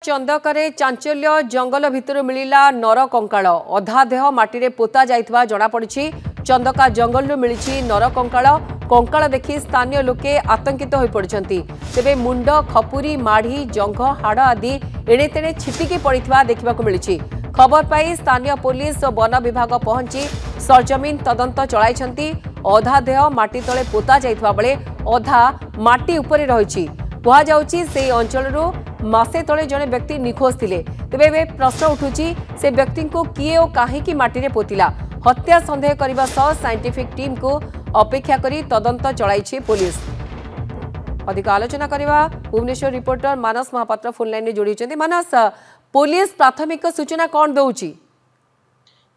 चंदकरे चांचल्य जंगल भितर मिलिला नर कंकाल अधा देह माटी पोता जाइथिबा जणा पड़िछि। चंदका जंगल मिली नर कंकाल देखि स्थानीय लोके आतंकित हो पड़छंती। तेबे मुंड खपुरी माढ़ी जंघ हाड़ आदि एणे तेणे छिटिकी पड़िथिबा देखिबाकू मिलिछि। खबर पाई स्थानीय पुलिस और वन विभाग पहुंची सरजमीन तदंत चलाइछंती। अधा देह माटी तले पोता जाइथिबा बेले अधा माटी उपरे रहिछि। कहा जाउछि से अंचलरू मासे तले जने व्यक्ति निखोज थिले। तेबे बे प्रश्न उठुछि से व्यक्ति को किए और काहेकि माटी रे पोतिला। हत्या संदेह करबा सह साइंटिफिक टीम को अपेक्षा करी तदंत चलाइछि पुलिस। अधिक आलोचना करबा भुवनेश्वर रिपोर्टर मानस महापात्र फोन लाइन रे जोड़ी। मानस, पुलिस प्राथमिक सूचना कौन दउछि?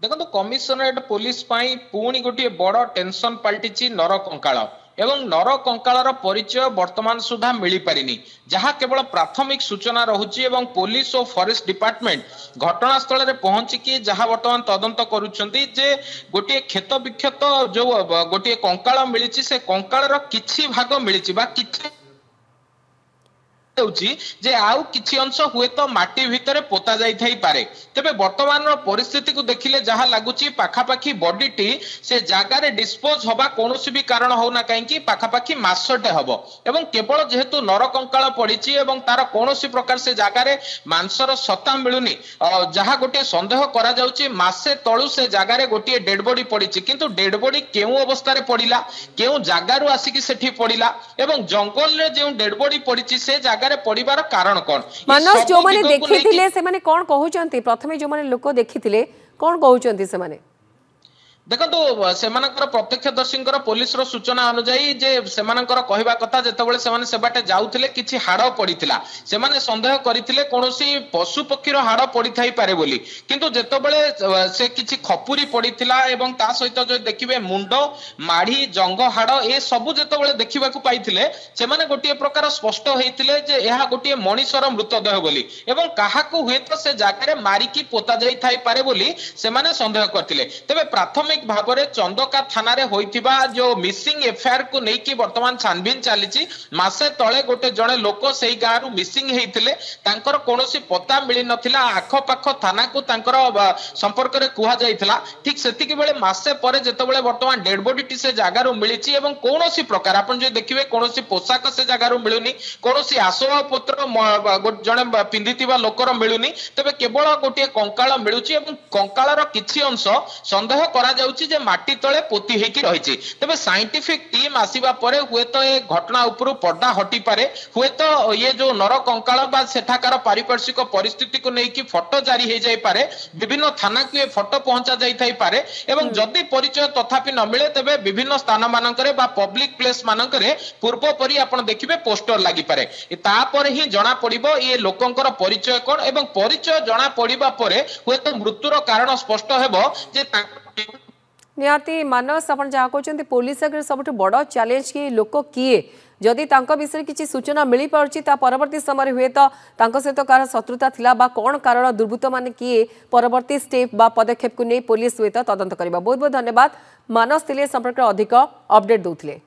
देखो कमिशनरेट पुलिस पाई पुणी गोटे बड़ टेंशन पलटि नर कंकाल एवं नर कंकाल परिचय वर्तमान सुधा मिल पारिनी, जहाँ केवल प्राथमिक सूचना रहुची एवं पुलिस और फॉरेस्ट डिपार्टमेंट घटनास्थल में पहुंचिकी जहाँ वर्तमान तदंत करुछंती जे गोटे क्षत विक्षत जो गोटे कंकाल मिली से कंकाल किछि भाग मिली बा किछि जे आउ किछि अंश हुए तो माटी भितर पोता जाई थाई पारे। तेबे वर्तमान परिस्थिति को देखिले जहाँ लगुची पाखापाखी बॉडीटी से जगार डिस्पोज हवा कोनोसी भी कारण होना कहीं पाखापाखी मासटे हबो एवं केवल जेहेतु नर कंकाल पड़िछि एवं तार कोनोसी प्रकार से जगार मांसर सत्ता मिलुनी, जहाँ गोटे संदेह करा जाउची मासे तळु से जगार गोटे डेड बॉडी पड़िछि। किंतु डेड बॉडी केउ अवस्था रे पड़िला, केउ जगारु आसिकी सेठी पड़िला एवं जंगल रे जे डेड बॉडी पड़िछि से जगार परिवार कारण कौन? मानस जो माने देखिथिले से माने कोन कहउचंती? प्रथमे जो माने लोक देखिथिले कोन कहउचंती से माने? देखो प्रत्यक्षदर्शी पुलिस सूचना अनुजाई जे सेमानकर कहवा कथा जेतेबेले सेमाने सेबाटे जाउथिले किछि हाड़ पड़िथिला, सेमाने संदेह करिथिले कोनोसी पशु पक्षीर हाड़ पड़ि थाई पारे बोली। किंतु जेतेबेले से किछि खपुरी पड़िथिला एवं ता सहित जो देखिबे मुंड माढ़ी जंघ हाड़ ए सबु जेतेबेले देखिबाकू पाइथिले सेमाने गोटे प्रकार स्पष्ट होइथिले जे एहा गोटे मनुष्यर मृतदेह बोली एवं काहाकू हुए तो से जागारे मारिकी पोता जाई थाई पारे बोली सेमाने संदेह करथिले। तेबे प्राथमिक भावरे चंदका थाना रे होइथिबा जो मिसिंग एफआईआर को नेकी वर्तमान छानबीन चलीची। मासे तळे गोटे जणे लोक सेई गारू मिसिंग हेइथिले, तांकर कोनोसी पता मिली नथिला। आखो पाखो थाना को तांकर संपर्क रे कुहा जाइथिला। ठीक सेतिकी बेले मासे परे जेतेबेले वर्तमान डेड बॉडी टी से जागारू मिलिची एवं कोनोसी प्रकार आपण जे देखिबे कोनोसी पोशाक से जागारू मिलुनी, कोनोसी आसवाब पत्र जणे पिंधिथिबा लोकर मिलुनी। तबे केवल गोटे कंकाळ मिलुची एवं कंकाळर किछि अंश संदेह करा जे माटी तले पोती हेकी रहिछि। तबे साइंटिफिक टीम आसीबा परे हुए तो ए घटना उपरु पर्दा हटी पारे, हुए तो ये जो नर कंकाल बा सेठाकार पारिपार्श्विक परिस्थिति को नेकी फोटो जारी हे जाई पारे, विभिन्न थाना को ए फोटो पहुंचा जाई थाई पारे एवं जदि परिचय तथापि न मिले तबे विभिन्न स्थान मानकरे बा पब्लिक प्लेस मानकरे पूर्व परि आपण देखिबे पोस्टर लागि पारे। तापर ही जणा पड़िबो ये लोकंकर परिचय कोन एवं परिचय जणा पड़िबा परे हुए तो मृत्युर कारण स्पष्ट हेबो जे निहाती। मानस आपण जहाँ कहते पुलिस आगे सब बड़ चैलेंज कि लोक किए जदि तांको विषय किसी सूचना मिल पार्ची परवर्ती समय हुए तो सहित कार शत्रुता थिला बा कौन कारण दुर्बृत्त माने किए परवर्ती स्टेप बा पदक्षेप को नहीं पुलिस हुए तो तदंत करिबा। बहुत बहुत धन्यवाद। मानस थिले संपर्क अधिक अपडेट दउथिले।